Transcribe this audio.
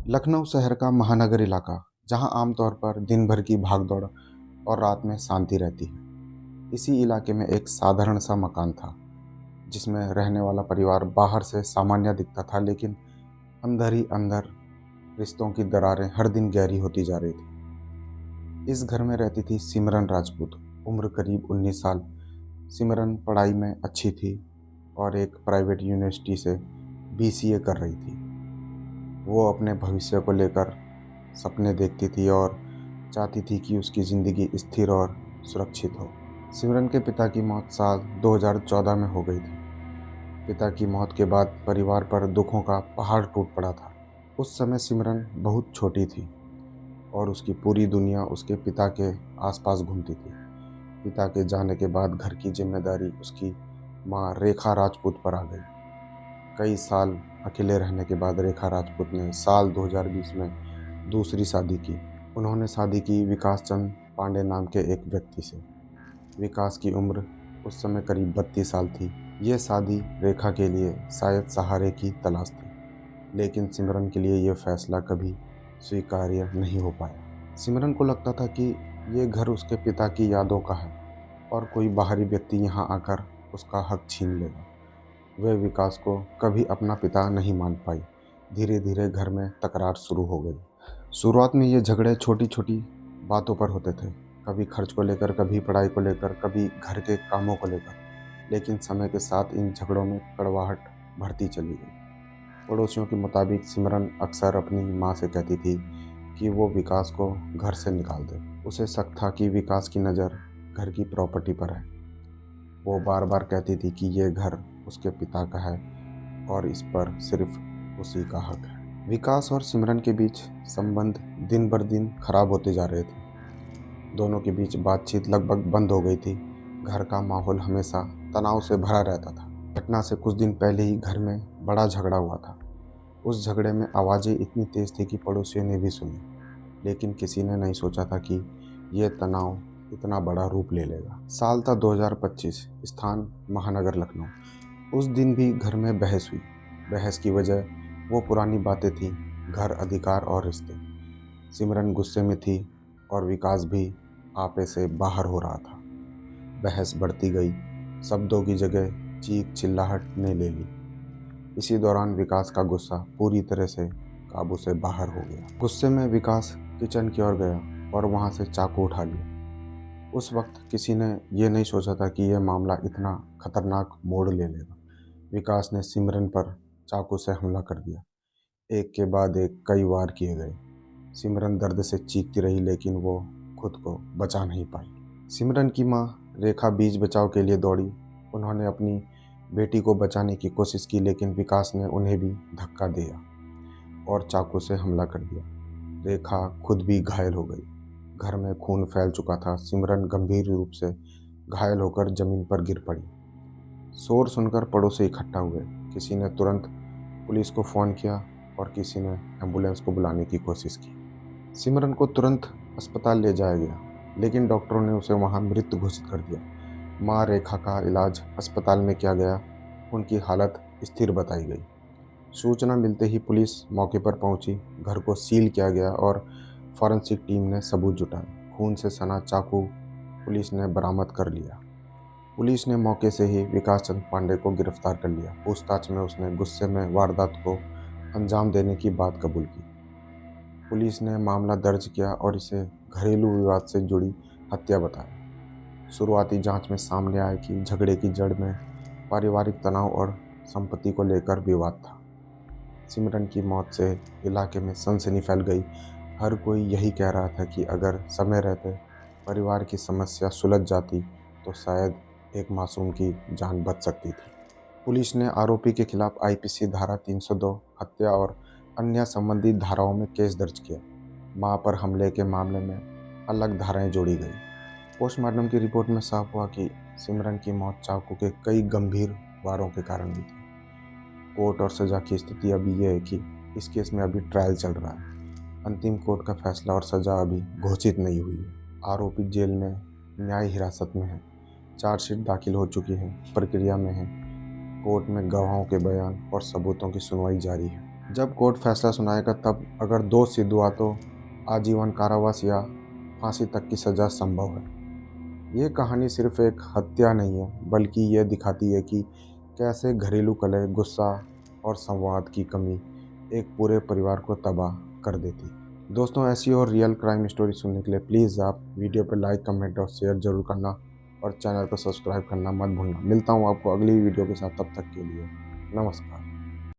लखनऊ शहर का महानगर इलाका, जहां आमतौर पर दिन भर की भागदौड़ और रात में शांति रहती है। इसी इलाके में एक साधारण सा मकान था, जिसमें रहने वाला परिवार बाहर से सामान्य दिखता था, लेकिन अंदर ही अंदर रिश्तों की दरारें हर दिन गहरी होती जा रही थी। इस घर में रहती थी सिमरन राजपूत, उम्र करीब 19 साल। सिमरन पढ़ाई में अच्छी थी और एक प्राइवेट यूनिवर्सिटी से बीसीए कर रही थी। वो अपने भविष्य को लेकर सपने देखती थी और चाहती थी कि उसकी ज़िंदगी स्थिर और सुरक्षित हो। सिमरन के पिता की मौत साल 2014 में हो गई थी। पिता की मौत के बाद परिवार पर दुखों का पहाड़ टूट पड़ा था। उस समय सिमरन बहुत छोटी थी और उसकी पूरी दुनिया उसके पिता के आसपास घूमती थी। पिता के जाने के बाद घर की जिम्मेदारी उसकी माँ रेखा राजपूत पर आ गई। कई साल अकेले रहने के बाद रेखा राजपूत ने साल 2020 में दूसरी शादी की। उन्होंने शादी की विकास चंद पांडे नाम के एक व्यक्ति से। विकास की उम्र उस समय करीब 32 साल थी। ये शादी रेखा के लिए शायद सहारे की तलाश थी, लेकिन सिमरन के लिए यह फैसला कभी स्वीकार्य नहीं हो पाया। सिमरन को लगता था कि ये घर उसके पिता की यादों का है और कोई बाहरी व्यक्ति यहाँ आकर उसका हक छीन लेगा। वह विकास को कभी अपना पिता नहीं मान पाई। धीरे धीरे घर में तकरार शुरू हो गई। शुरुआत में ये झगड़े छोटी छोटी बातों पर होते थे, कभी खर्च को लेकर, कभी पढ़ाई को लेकर, कभी घर के कामों को लेकर। लेकिन समय के साथ इन झगड़ों में कड़वाहट बढ़ती चली गई। पड़ोसियों के मुताबिक सिमरन अक्सर अपनी माँ से कहती थी कि वो विकास को घर से निकाल दे। उसे शक था कि विकास की नज़र घर की प्रॉपर्टी पर है। वो बार बार कहती थी कि ये घर उसके पिता का है और इस पर सिर्फ उसी का हक है। विकास और सिमरन के बीच संबंध दिन बर दिन खराब होते जा रहे थे। दोनों के बीच बातचीत लगभग बंद हो गई थी। घर का माहौल हमेशा तनाव से भरा रहता था। घटना से कुछ दिन पहले ही घर में बड़ा झगड़ा हुआ था। उस झगड़े में आवाज़ें इतनी तेज थी कि पड़ोसियों ने भी सुनी, लेकिन किसी ने नहीं सोचा था कि यह तनाव इतना बड़ा रूप ले लेगा। साल था 2025, स्थान महानगर लखनऊ। उस दिन भी घर में बहस हुई। बहस की वजह वो पुरानी बातें थी, घर, अधिकार और रिश्ते। सिमरन गुस्से में थी और विकास भी आपे से बाहर हो रहा था। बहस बढ़ती गई, शब्दों की जगह चीख चिल्लाहट ने ले ली। इसी दौरान विकास का गुस्सा पूरी तरह से काबू से बाहर हो गया। गुस्से में विकास किचन की ओर गया और वहां से चाकू उठा लिया। उस वक्त किसी ने यह नहीं सोचा था कि यह मामला इतना खतरनाक मोड़ ले लेगा। विकास ने सिमरन पर चाकू से हमला कर दिया। एक के बाद एक कई वार किए गए। सिमरन दर्द से चीखती रही, लेकिन वो खुद को बचा नहीं पाई। सिमरन की माँ रेखा बीच बचाव के लिए दौड़ी। उन्होंने अपनी बेटी को बचाने की कोशिश की, लेकिन विकास ने उन्हें भी धक्का दिया और चाकू से हमला कर दिया। रेखा खुद भी घायल हो गई। घर में खून फैल चुका था। सिमरन गंभीर रूप से घायल होकर जमीन पर गिर पड़ी। शोर सुनकर पड़ोसी इकट्ठा हुए। किसी ने तुरंत पुलिस को फ़ोन किया और किसी ने एम्बुलेंस को बुलाने की कोशिश की। सिमरन को तुरंत अस्पताल ले जाया गया, लेकिन डॉक्टरों ने उसे वहां मृत घोषित कर दिया। मां रेखा का इलाज अस्पताल में किया गया। उनकी हालत स्थिर बताई गई। सूचना मिलते ही पुलिस मौके पर पहुंची। घर को सील किया गया और फॉरेंसिक टीम ने सबूत जुटाए। खून से सना चाकू पुलिस ने बरामद कर लिया। पुलिस ने मौके से ही विकास चंद पांडे को गिरफ्तार कर लिया। पूछताछ में उसने गुस्से में वारदात को अंजाम देने की बात कबूल की। पुलिस ने मामला दर्ज किया और इसे घरेलू विवाद से जुड़ी हत्या बताया। शुरुआती जांच में सामने आया कि झगड़े की जड़ में पारिवारिक तनाव और संपत्ति को लेकर विवाद था। सिमरन की मौत से इलाके में सनसनी फैल गई। हर कोई यही कह रहा था कि अगर समय रहते परिवार की समस्या सुलझ जाती तो शायद एक मासूम की जान बच सकती थी। पुलिस ने आरोपी के खिलाफ आईपीसी धारा 302 हत्या और अन्य संबंधित धाराओं में केस दर्ज किया। मां पर हमले के मामले में अलग धाराएं जोड़ी गई। पोस्टमार्टम की रिपोर्ट में साफ हुआ कि सिमरन की मौत चाकू के कई गंभीर वारों के कारण हुई थी। कोर्ट और सज़ा की स्थिति अभी यह है कि इस केस में अभी ट्रायल चल रहा है। अंतिम कोर्ट का फैसला और सज़ा अभी घोषित नहीं हुई है। आरोपी जेल में न्यायिक हिरासत में है। चार्जशीट दाखिल हो चुकी है, प्रक्रिया में है। कोर्ट में गवाहों के बयान और सबूतों की सुनवाई जारी है। जब कोर्ट फैसला सुनाएगा तब अगर दोष सिद्ध हुआ तो आजीवन कारावास या फांसी तक की सज़ा संभव है। ये कहानी सिर्फ एक हत्या नहीं है, बल्कि ये दिखाती है कि कैसे घरेलू कलह, गुस्सा और संवाद की कमी एक पूरे परिवार को तबाह कर देती है। दोस्तों, ऐसी और रियल क्राइम स्टोरी सुनने के लिए प्लीज़ आप वीडियो पर लाइक, कमेंट और शेयर जरूर करना और चैनल को सब्सक्राइब करना मत भूलना। मिलता हूँ आपको अगली वीडियो के साथ, तब तक के लिए नमस्कार।